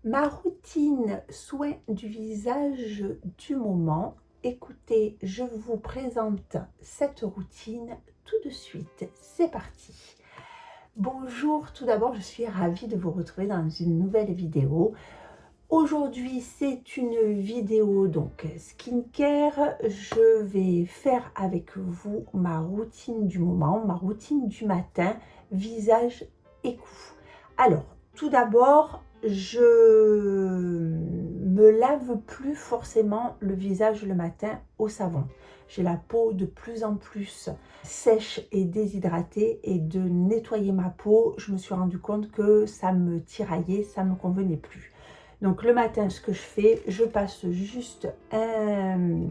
Ma routine soin du visage du moment. Écoutez, je vous présente cette routine tout de suite. C'est parti. Bonjour, tout d'abord, je suis ravie de vous retrouver dans une nouvelle vidéo. Aujourd'hui, c'est une vidéo donc skincare. Je vais faire avec vous ma routine du moment, ma routine du matin, visage et cou. Alors, tout d'abord, je me lave plus forcément le visage le matin au savon. J'ai la peau de plus en plus sèche et déshydratée, et de nettoyer ma peau, je me suis rendu compte que ça me tiraillait, ça me convenait plus. Donc le matin, ce que je fais, je passe juste un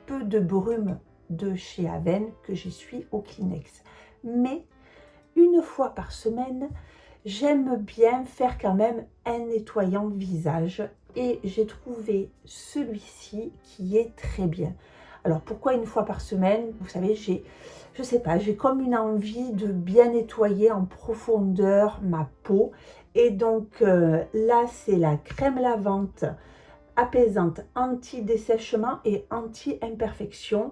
peu de brume de chez Avène que j'essuie au Kleenex. Mais une fois par semaine, j'aime bien faire quand même un nettoyant visage, et j'ai trouvé celui-ci qui est très bien. Alors pourquoi une fois par semaine? Vous savez, je sais pas, j'ai comme une envie de bien nettoyer en profondeur ma peau. Et donc là, c'est la crème lavante apaisante, anti-dessèchement et anti-imperfection.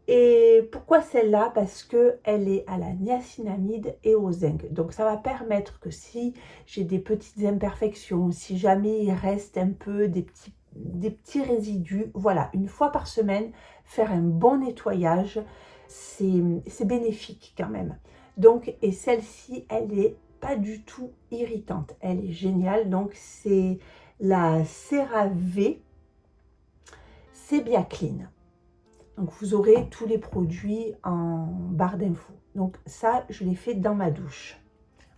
Et pourquoi celle-là? Parce qu'elle est à la niacinamide et au zinc. Donc ça va permettre que si j'ai des petites imperfections, si jamais il reste un peu des petits résidus, voilà, une fois par semaine, faire un bon nettoyage, c'est bénéfique quand même. Donc, et celle-ci, elle n'est pas du tout irritante. Elle est géniale. Donc c'est la CeraVe Sebia Clean. Donc vous aurez tous les produits en barre d'infos. Donc ça, je l'ai fait dans ma douche.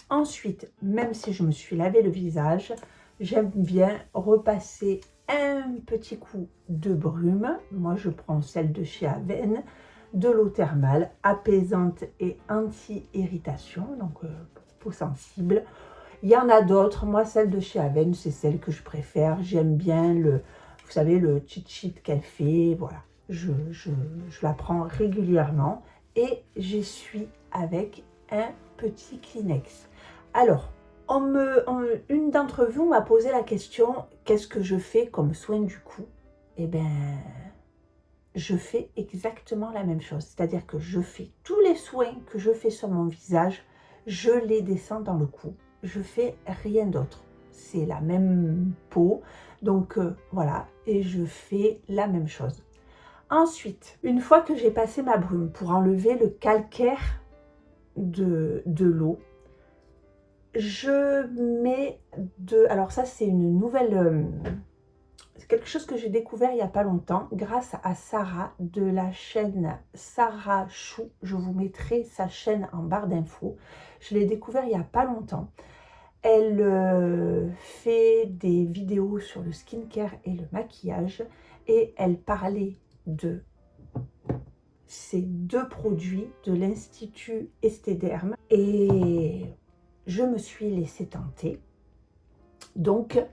Ensuite, même si je me suis lavé le visage, j'aime bien repasser un petit coup de brume. Moi, je prends celle de chez Avène, de l'eau thermale, apaisante et anti-irritation, donc peau sensible. Il y en a d'autres. Moi, celle de chez Avène, c'est celle que je préfère. J'aime bien vous savez, le cheat sheet qu'elle fait. Voilà, je la prends régulièrement et j'essuie avec un petit Kleenex. Alors, une d'entre vous m'a posé la question, qu'est-ce que je fais comme soin du cou? Eh bien, je fais exactement la même chose. C'est-à-dire que je fais tous les soins que je fais sur mon visage, je les descends dans le cou. Je fais rien d'autre. C'est la même peau. Donc voilà, et je fais la même chose. Ensuite, une fois que j'ai passé ma brume pour enlever le calcaire de l'eau, je mets alors ça, c'est une nouvelle... c'est quelque chose que j'ai découvert il n'y a pas longtemps grâce à Sarah de la chaîne Sarah Chou. Je vous mettrai sa chaîne en barre d'infos. Je l'ai découvert il n'y a pas longtemps. Elle fait des vidéos sur le skincare et le maquillage, et elle parlait de ces deux produits de l'Institut Estéderm, et je me suis laissée tenter. Donc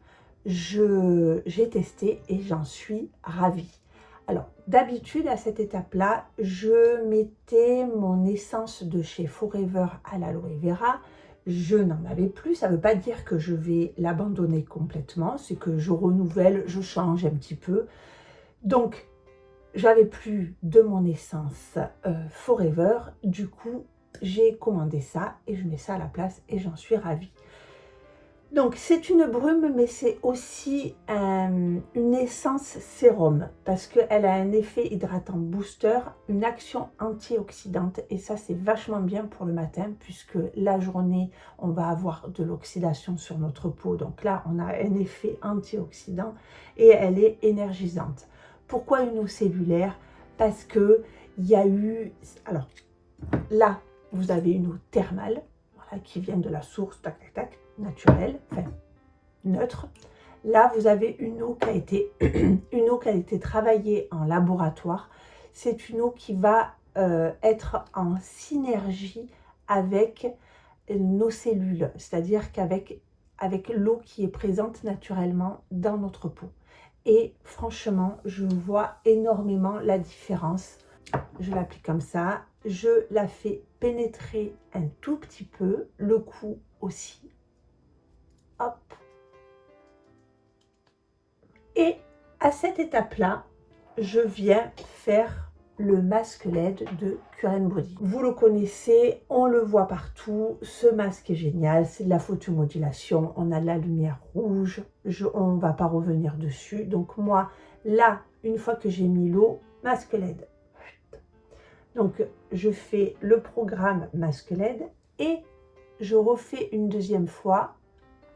j'ai testé et j'en suis ravie. Alors d'habitude à cette étape-là, je mettais mon essence de chez Forever à l'aloe vera. Je n'en avais plus. Ça ne veut pas dire que je vais l'abandonner complètement, c'est que je renouvelle, je change un petit peu. Donc j'avais plus de mon essence Forever. Du coup, j'ai commandé ça et je mets ça à la place et j'en suis ravie. Donc c'est une brume, mais c'est aussi une essence sérum, parce qu'elle a un effet hydratant booster, une action antioxydante, et ça c'est vachement bien pour le matin, puisque la journée on va avoir de l'oxydation sur notre peau. Donc là on a un effet antioxydant et elle est énergisante. Pourquoi une eau cellulaire? Parce que il y a eu... Alors là vous avez une eau thermale, voilà, qui vient de la source, tac tac tac, naturelle, enfin neutre. Là, vous avez une eau qui a été, une eau qui a été travaillée en laboratoire. C'est une eau qui va être en synergie avec nos cellules, c'est-à-dire qu'avec l'eau qui est présente naturellement dans notre peau. Et franchement, je vois énormément la différence. Je l'applique comme ça, je la fais pénétrer un tout petit peu, le cou aussi. Hop, À cette étape-là, je viens faire le masque LED de Cure Body. Vous le connaissez, on le voit partout. Ce masque est génial, c'est de la photomodulation, on a de la lumière rouge, on ne va pas revenir dessus. Donc moi, là, une fois que j'ai mis l'eau, masque LED. Donc je fais le programme masque LED et je refais une deuxième fois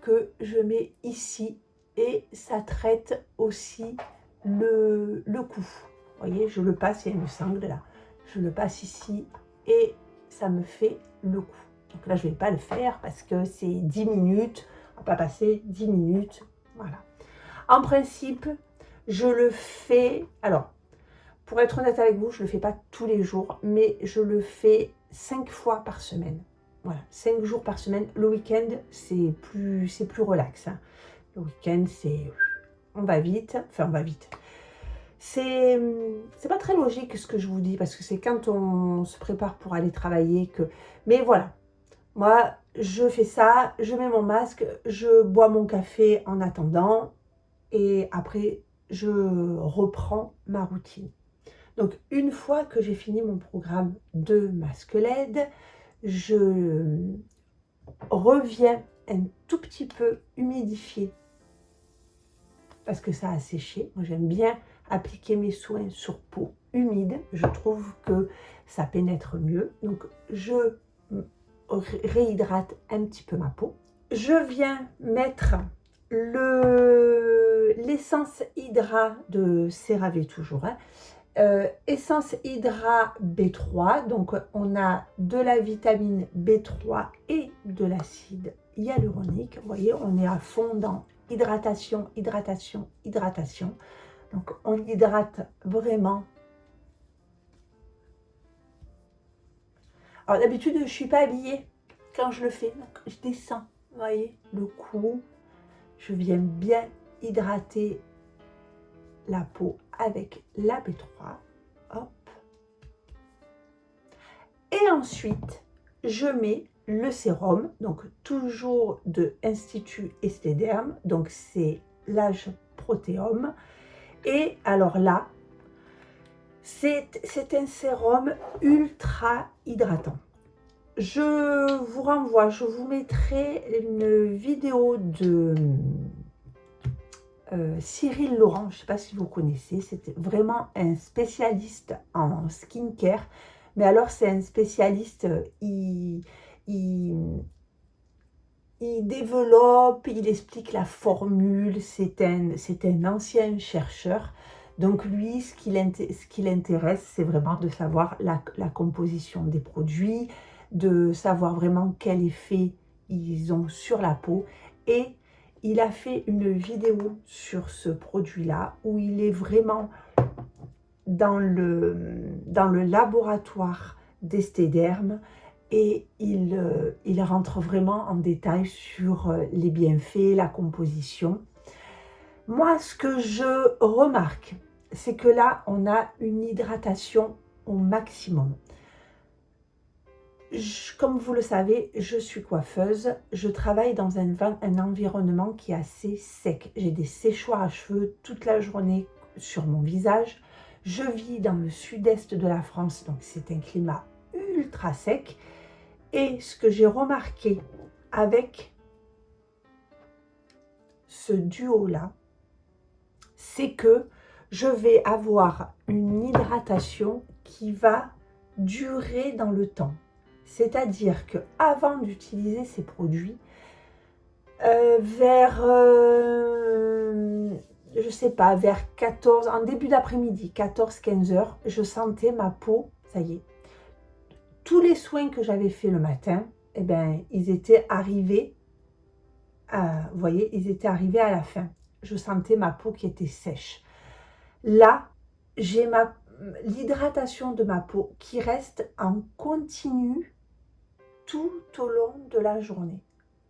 que je mets ici et ça traite aussi le cou. Vous voyez, je le passe, il y a une sangle là. Je le passe ici et ça me fait le cou. Donc là, je ne vais pas le faire parce que c'est 10 minutes. On va pas passer 10 minutes. Voilà. En principe, je le fais... Alors, pour être honnête avec vous, je ne le fais pas tous les jours, mais je le fais 5 fois par semaine. Voilà, 5 jours par semaine. Le week-end, c'est plus relax. Hein. Le week-end, c'est... On va vite. Enfin, on va vite. C'est pas très logique ce que je vous dis, parce que c'est quand on se prépare pour aller travailler que... Mais voilà, moi, je fais ça, je mets mon masque, je bois mon café en attendant, et après, je reprends ma routine. Donc, une fois que j'ai fini mon programme de masque LED, je reviens un tout petit peu humidifier parce que ça a séché. Moi, j'aime bien appliquer mes soins sur peau humide. Je trouve que ça pénètre mieux. Donc, je réhydrate un petit peu ma peau. Je viens mettre l'essence Hydra de CeraVe toujours. Hein. Essence Hydra B3. Donc, on a de la vitamine B3 et de l'acide hyaluronique. Vous voyez, on est à fond dans hydratation, hydratation, hydratation. Donc, on hydrate vraiment. Alors, d'habitude, je ne suis pas habillée quand je le fais. Donc, je descends, vous voyez, le cou. Je viens bien hydrater la peau avec la B3. Hop. Et ensuite, je mets le sérum, donc toujours de Institut Esthederm. Donc, c'est l'âge protéum. Et alors là, c'est un sérum ultra hydratant. Je vous renvoie, je vous mettrai une vidéo de Cyril Laurent, je ne sais pas si vous connaissez, c'était vraiment un spécialiste en skincare, mais alors c'est un spécialiste, il développe, il explique la formule, c'est un ancien chercheur. Donc lui, ce qui l'intéresse, c'est vraiment de savoir la composition des produits, de savoir vraiment quel effet ils ont sur la peau. Et il a fait une vidéo sur ce produit-là où il est vraiment dans le laboratoire d'Esthederm. Et il rentre vraiment en détail sur les bienfaits, la composition. Moi, ce que je remarque, c'est que là, on a une hydratation au maximum. Comme vous le savez, je suis coiffeuse. Je travaille dans un environnement qui est assez sec. J'ai des séchoirs à cheveux toute la journée sur mon visage. Je vis dans le sud-est de la France, donc c'est un climat ultra sec. Et ce que j'ai remarqué avec ce duo-là, c'est que je vais avoir une hydratation qui va durer dans le temps. C'est-à-dire qu'avant d'utiliser ces produits, vers, je sais pas, vers 14, en début d'après-midi, 14-15 heures, je sentais ma peau, ça y est, tous les soins que j'avais fait le matin, eh ben, ils étaient arrivés vous voyez, ils étaient arrivés à la fin. Je sentais ma peau qui était sèche. Là, j'ai l'hydratation de ma peau qui reste en continu tout au long de la journée.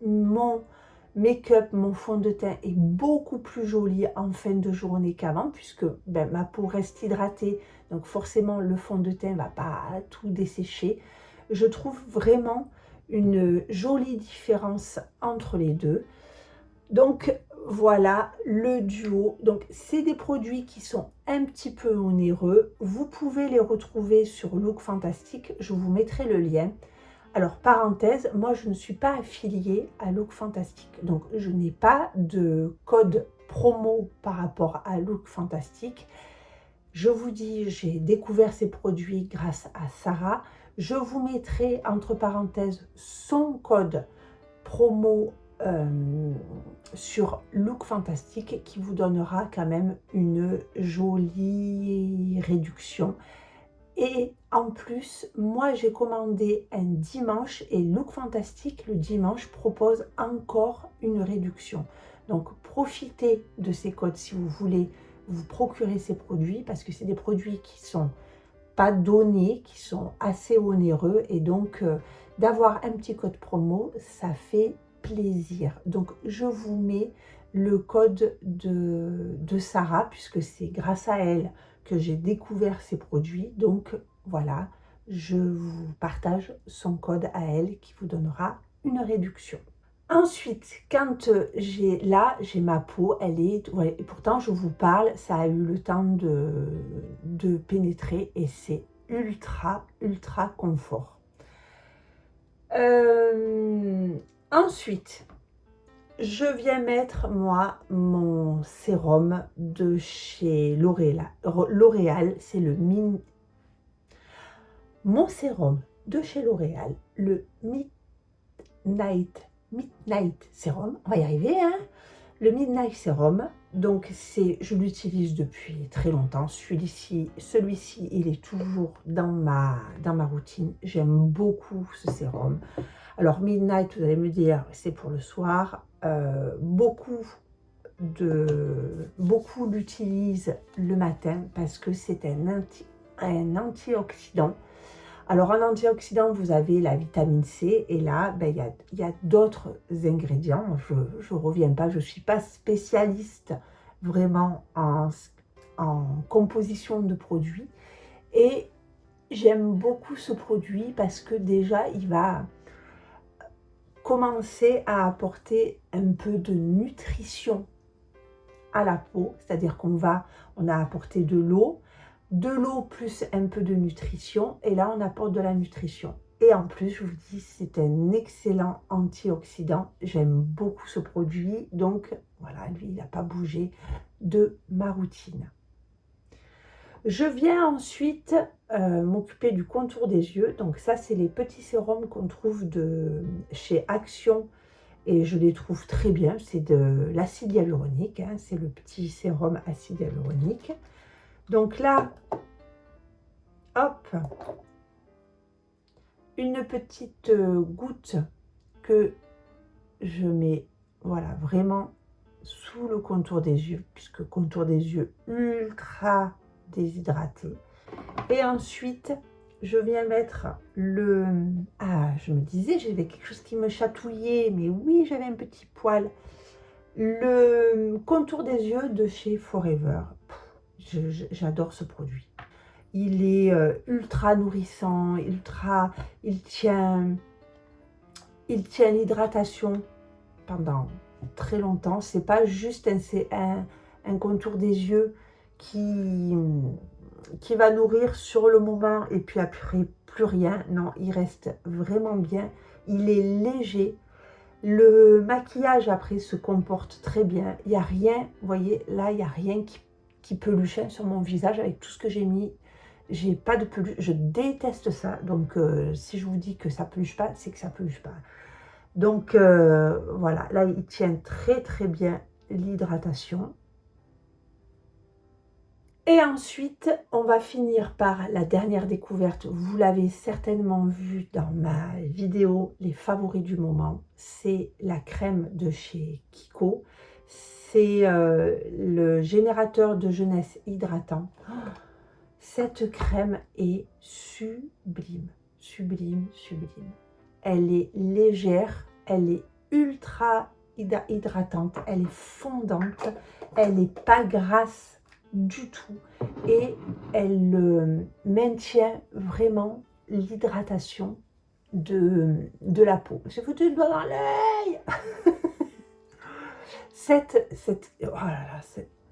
Mon make-up, mon fond de teint est beaucoup plus joli en fin de journée qu'avant puisque ma peau reste hydratée. Donc forcément, le fond de teint ne va pas tout dessécher. Je trouve vraiment une jolie différence entre les deux. Donc voilà le duo. Donc, c'est des produits qui sont un petit peu onéreux. Vous pouvez les retrouver sur Look Fantastic. Je vous mettrai le lien. Alors, parenthèse, moi, je ne suis pas affiliée à Look Fantastic. Donc, je n'ai pas de code promo par rapport à Look Fantastic. Je vous dis, j'ai découvert ces produits grâce à Sarah. Je vous mettrai, entre parenthèses, son code promo sur Look Fantastic qui vous donnera quand même une jolie réduction. Et en plus, moi j'ai commandé un dimanche et Look Fantastic le dimanche propose encore une réduction. Donc profitez de ces codes si vous voulez vous procurer ces produits parce que c'est des produits qui sont pas donnés, qui sont assez onéreux et donc d'avoir un petit code promo, ça fait plaisir. Donc je vous mets le code de Sarah puisque c'est grâce à elle que j'ai découvert ces produits. Donc voilà, je vous partage son code à elle qui vous donnera une réduction. Ensuite, quand j'ai ma peau, elle est, ouais, et pourtant je vous parle, ça a eu le temps de pénétrer et c'est ultra confort. Ensuite, je viens mettre moi mon sérum de chez L'Oréal, c'est le mon sérum de chez L'Oréal, le Midnight Serum, on va y arriver, hein. Le Midnight Serum, donc je l'utilise depuis très longtemps. Celui-ci, il est toujours dans ma routine. J'aime beaucoup ce sérum. Alors Midnight, vous allez me dire, c'est pour le soir. Beaucoup l'utilisent le matin parce que c'est un antioxydant. Alors en antioxydant, vous avez la vitamine C et là, ben, il y a d'autres ingrédients. Je ne reviens pas, je ne suis pas spécialiste vraiment en composition de produits. Et j'aime beaucoup ce produit parce que déjà, il va commencer à apporter un peu de nutrition à la peau. C'est-à-dire on a apporté de l'eau plus un peu de nutrition et là on apporte de la nutrition et en plus je vous dis c'est un excellent antioxydant. J'aime beaucoup ce produit donc voilà, lui il n'a pas bougé de ma routine. Je viens ensuite m'occuper du contour des yeux. Donc ça c'est les petits sérums qu'on trouve chez Action et je les trouve très bien. C'est de l'acide hyaluronique, hein, c'est le petit sérum acide hyaluronique. Donc là, hop, une petite goutte que je mets, voilà, vraiment sous le contour des yeux, puisque contour des yeux ultra déshydraté. Et ensuite, je viens mettre je me disais, j'avais quelque chose qui me chatouillait, mais oui, j'avais un petit poil. Le contour des yeux de chez Forever. J'adore ce produit. Il est ultra nourrissant, il tient l'hydratation pendant très longtemps. C'est pas juste un contour des yeux qui va nourrir sur le moment et puis après plus rien. Non, il reste vraiment bien. Il est léger. Le maquillage après se comporte très bien. Il n'y a rien, vous voyez, là, il n'y a rien qui peluche sur mon visage avec tout ce que j'ai mis. J'ai pas de peluche, je déteste ça. Donc, si je vous dis que ça peluche pas, c'est que ça peluche pas. Donc, voilà, là, il tient très bien l'hydratation. Et ensuite, on va finir par la dernière découverte. Vous l'avez certainement vu dans ma vidéo, les favoris du moment. C'est la crème de chez Kiko. C'est le générateur de jeunesse hydratant. Cette crème est sublime. Elle est légère, elle est ultra hydratante, elle est fondante, elle n'est pas grasse du tout et elle maintient vraiment l'hydratation de la peau. J'ai foutu le doigt dans l'œil. oh là là,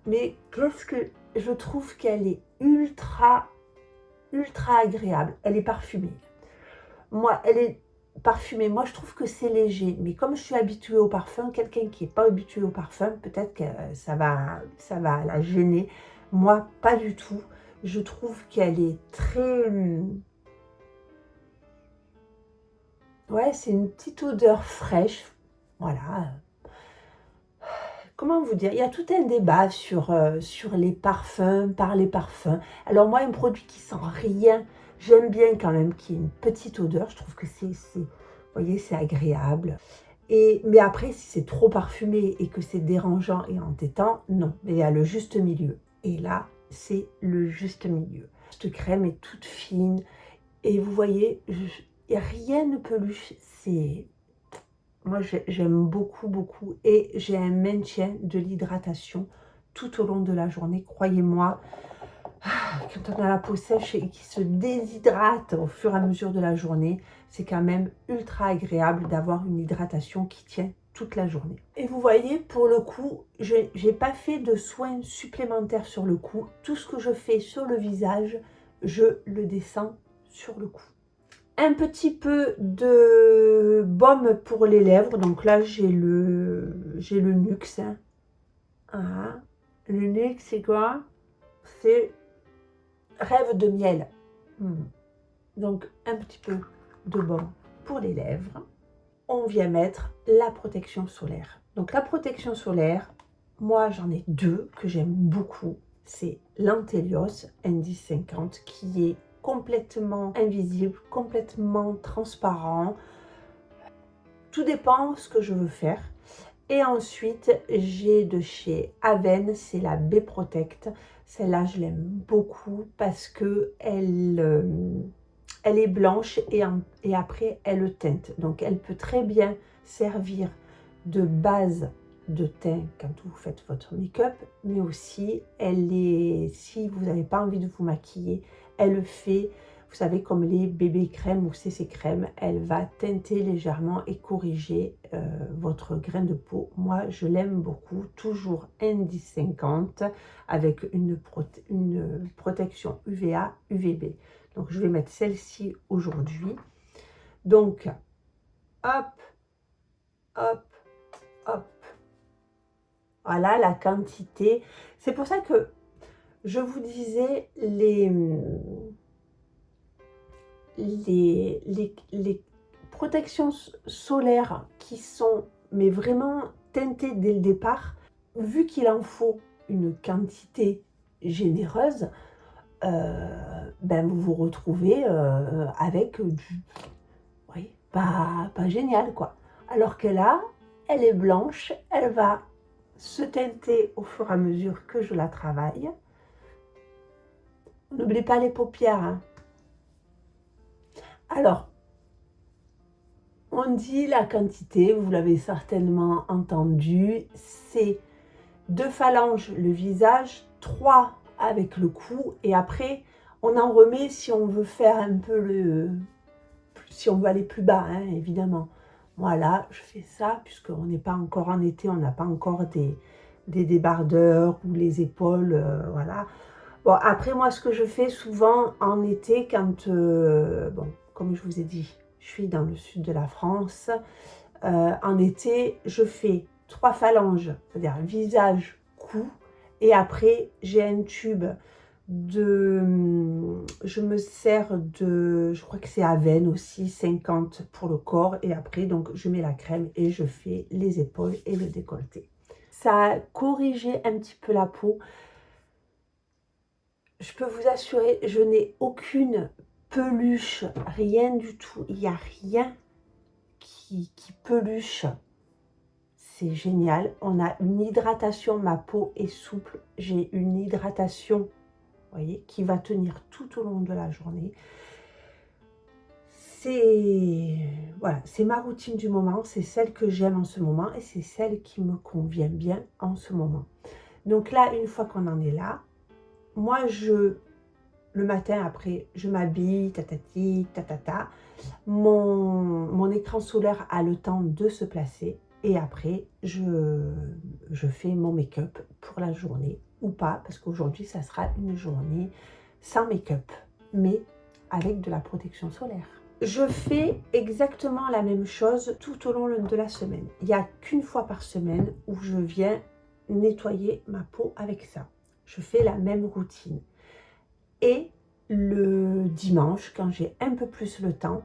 mais qu'est-ce que je trouve qu'elle est ultra agréable. Elle est parfumée. Moi, elle est parfumée. Moi, je trouve que c'est léger. Mais comme je suis habituée au parfum, quelqu'un qui n'est pas habitué au parfum, peut-être que ça va la gêner. Moi, pas du tout. Je trouve qu'elle est très... Ouais, c'est une petite odeur fraîche. Voilà. Comment vous dire? Il y a tout un débat sur les parfums, par les parfums. Alors moi, un produit qui sent rien, j'aime bien quand même qu'il y ait une petite odeur. Je trouve que vous voyez, c'est agréable. Mais après, si c'est trop parfumé et que c'est dérangeant et entêtant, non. Mais il y a le juste milieu. Et là, c'est le juste milieu. Cette crème est toute fine. Et vous voyez, rien ne peluche. Moi, j'aime beaucoup, beaucoup. Et j'ai un maintien de l'hydratation tout au long de la journée. Croyez-moi, quand on a la peau sèche et qui se déshydrate au fur et à mesure de la journée, c'est quand même ultra agréable d'avoir une hydratation qui tient toute la journée. Et vous voyez, pour le coup, je n'ai pas fait de soins supplémentaires sur le cou. Tout ce que je fais sur le visage, je le descends sur le cou. Un petit peu de baume pour les lèvres. Donc là, j'ai le NYX. Hein. Ah, le NYX, c'est quoi? C'est Rêve de miel. Donc, un petit peu de baume pour les lèvres. On vient mettre la protection solaire. Donc, la protection solaire, moi, j'en ai deux que j'aime beaucoup. C'est l'Antelios N1050 qui est complètement invisible, complètement transparent. Tout dépend ce que je veux faire. Et ensuite, j'ai de chez Aven, c'est la B-Protect. Celle-là, je l'aime beaucoup parce que elle est blanche et après, elle teinte. Donc, elle peut très bien servir de base de teint quand vous faites votre make-up, mais aussi, si vous n'avez pas envie de vous maquiller, elle fait, vous savez, comme les bébés crèmes ou CC crème, elle va teinter légèrement et corriger votre grain de peau. Moi, je l'aime beaucoup, toujours N1050 avec une protection UVA, UVB. Donc, je vais mettre celle-ci aujourd'hui. Donc, hop, hop, hop. Voilà la quantité. C'est pour ça que je vous disais les protections solaires qui sont mais vraiment teintées dès le départ, vu qu'il en faut une quantité généreuse, vous vous retrouvez avec du... Oui, pas génial quoi. Alors que là, elle est blanche, elle va se teinter au fur et à mesure que je la travaille. N'oubliez pas les paupières. Hein. Alors, on dit la quantité, vous l'avez certainement entendu, c'est 2 phalanges le visage, 3 avec le cou, et après, on en remet si on veut faire un peu si on veut aller plus bas, hein, évidemment. Voilà, je fais ça, puisqu'on n'est pas encore en été, on n'a pas encore des débardeurs ou les épaules, voilà. Bon, après, moi, ce que je fais souvent en été, quand, comme je vous ai dit, je suis dans le sud de la France, en été, je fais 3 phalanges, c'est-à-dire visage, cou, et après, j'ai un tube je me sers je crois que c'est Aven aussi, 50 pour le corps, et après, donc, je mets la crème et je fais les épaules et le décolleté. Ça a corrigé un petit peu la peau. Je peux vous assurer, je n'ai aucune peluche, rien du tout. Il n'y a rien qui peluche. C'est génial. On a une hydratation, ma peau est souple. J'ai une hydratation, vous voyez, qui va tenir tout au long de la journée. Voilà, c'est ma routine du moment, c'est celle que j'aime en ce moment et c'est celle qui me convient bien en ce moment. Donc là, une fois qu'on en est là, moi, le matin, après, je m'habille, tatati, tatata. Mon écran solaire a le temps de se placer. et après je fais mon make-up pour la journée ou pas, parce qu'aujourd'hui ça sera une journée sans make-up, mais avec de la protection solaire. Je fais exactement la même chose tout au long de la semaine. Il n'y a qu'une fois par semaine où je viens nettoyer ma peau avec ça. Je fais la même routine. Et le dimanche, quand j'ai un peu plus le temps,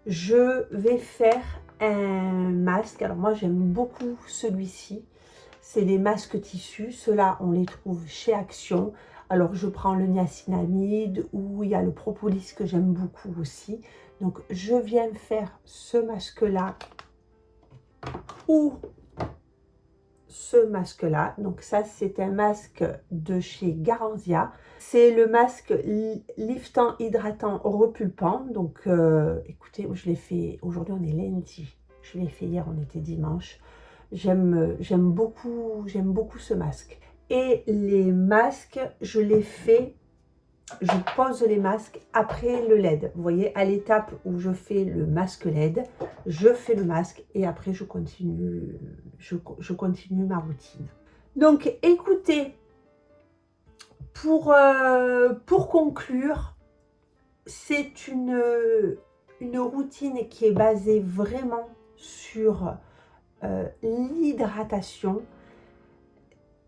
je vais faire un masque. Alors moi j'aime beaucoup celui-ci. C'est des masques tissus. Ceux-là on les trouve chez Action. Alors je prends le niacinamide ou il y a le propolis que j'aime beaucoup aussi. Donc je viens faire ce masque-là ou ce masque-là. Donc ça c'est un masque de chez Garanzia. C'est le masque liftant, hydratant, repulpant. Donc écoutez, je l'ai fait, aujourd'hui on est lundi. Je l'ai fait hier, on était dimanche. J'aime beaucoup ce masque. Et les masques, je les fais, je pose les masques après le LED. Vous voyez, à l'étape où je fais le masque LED, je fais le masque et après je continue ma routine. Donc écoutez, pour conclure, c'est une routine qui est basée vraiment sur l'hydratation,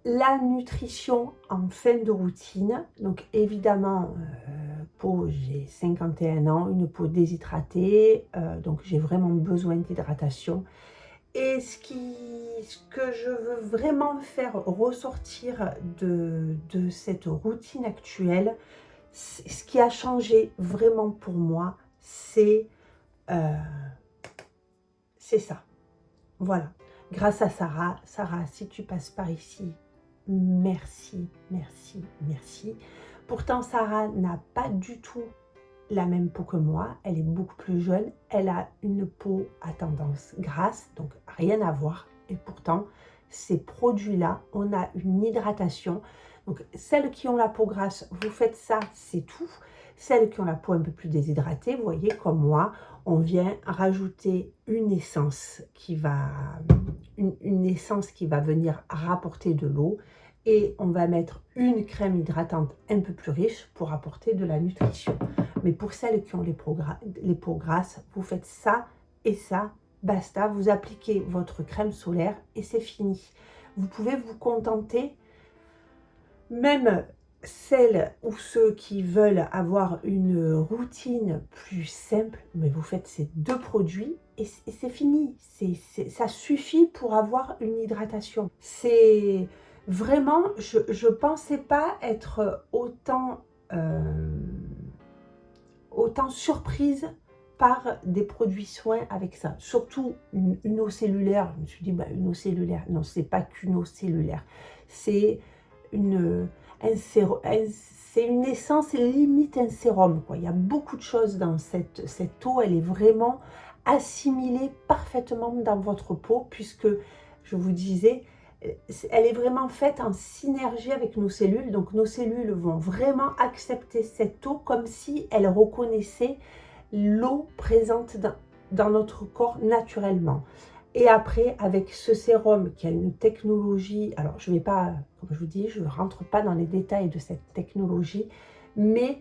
la nutrition en fin de routine. Donc évidemment, j'ai 51 ans, une peau déshydratée, donc j'ai vraiment besoin d'hydratation. Et ce que je veux vraiment faire ressortir de cette routine actuelle, ce qui a changé vraiment pour moi, c'est ça. Voilà. Grâce à Sarah. Sarah, si tu passes par ici, merci, merci, merci. Pourtant, Sarah n'a pas du tout la même peau que moi. Elle est beaucoup plus jeune. Elle a une peau à tendance grasse, donc rien à voir. Et pourtant, ces produits-là, on a une hydratation. Donc, celles qui ont la peau grasse, vous faites ça, c'est tout. Celles qui ont la peau un peu plus déshydratée, vous voyez, comme moi, on vient rajouter une essence qui va venir rapporter de l'eau et on va mettre une crème hydratante un peu plus riche pour apporter de la nutrition. Mais pour celles qui ont les peaux grasses, vous faites ça et ça, basta, vous appliquez votre crème solaire et c'est fini. Vous pouvez vous contenter, même celles ou ceux qui veulent avoir une routine plus simple, mais vous faites ces deux produits et c'est fini. Ça suffit pour avoir une hydratation. C'est vraiment, je ne pensais pas être autant surprise par des produits soins avec ça. Surtout une eau cellulaire. Je me suis dit, une eau cellulaire. Non, c'est pas qu'une eau cellulaire. C'est une essence, limite un sérum, quoi. Il y a beaucoup de choses dans cette eau. Elle est vraiment assimilée parfaitement dans votre peau, puisque, je vous disais, elle est vraiment faite en synergie avec nos cellules. Donc, nos cellules vont vraiment accepter cette eau comme si elles reconnaissaient l'eau présente dans notre corps naturellement. Et après, avec ce sérum qui a une technologie, alors je ne vais pas, comme je vous dis, je ne rentre pas dans les détails de cette technologie, mais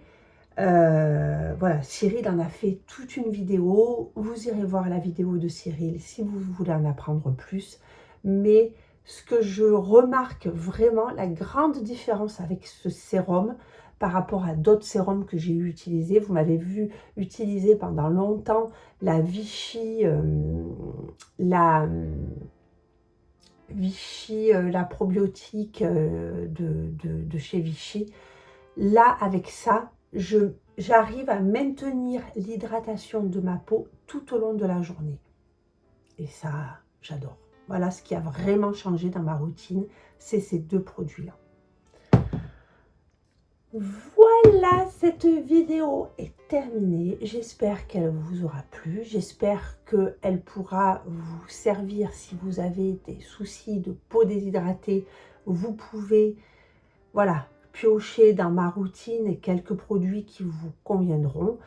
voilà, Cyril en a fait toute une vidéo. Vous irez voir la vidéo de Cyril si vous voulez en apprendre plus. Mais ce que je remarque vraiment, la grande différence avec ce sérum par rapport à d'autres sérums que j'ai eu utilisés, vous m'avez vu utiliser pendant longtemps la Vichy, la probiotique de chez Vichy. Là, avec ça, j'arrive à maintenir l'hydratation de ma peau tout au long de la journée. Et ça, j'adore. Voilà ce qui a vraiment changé dans ma routine, c'est ces deux produits-là. Voilà, cette vidéo est terminée. J'espère qu'elle vous aura plu. J'espère qu'elle pourra vous servir si vous avez des soucis de peau déshydratée. Vous pouvez, voilà, piocher dans ma routine quelques produits qui vous conviendront.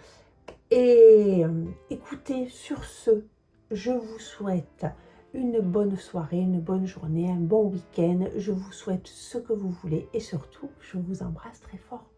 Et écoutez, sur ce, je vous souhaite une bonne soirée, une bonne journée, un bon week-end. Je vous souhaite ce que vous voulez et surtout, je vous embrasse très fort.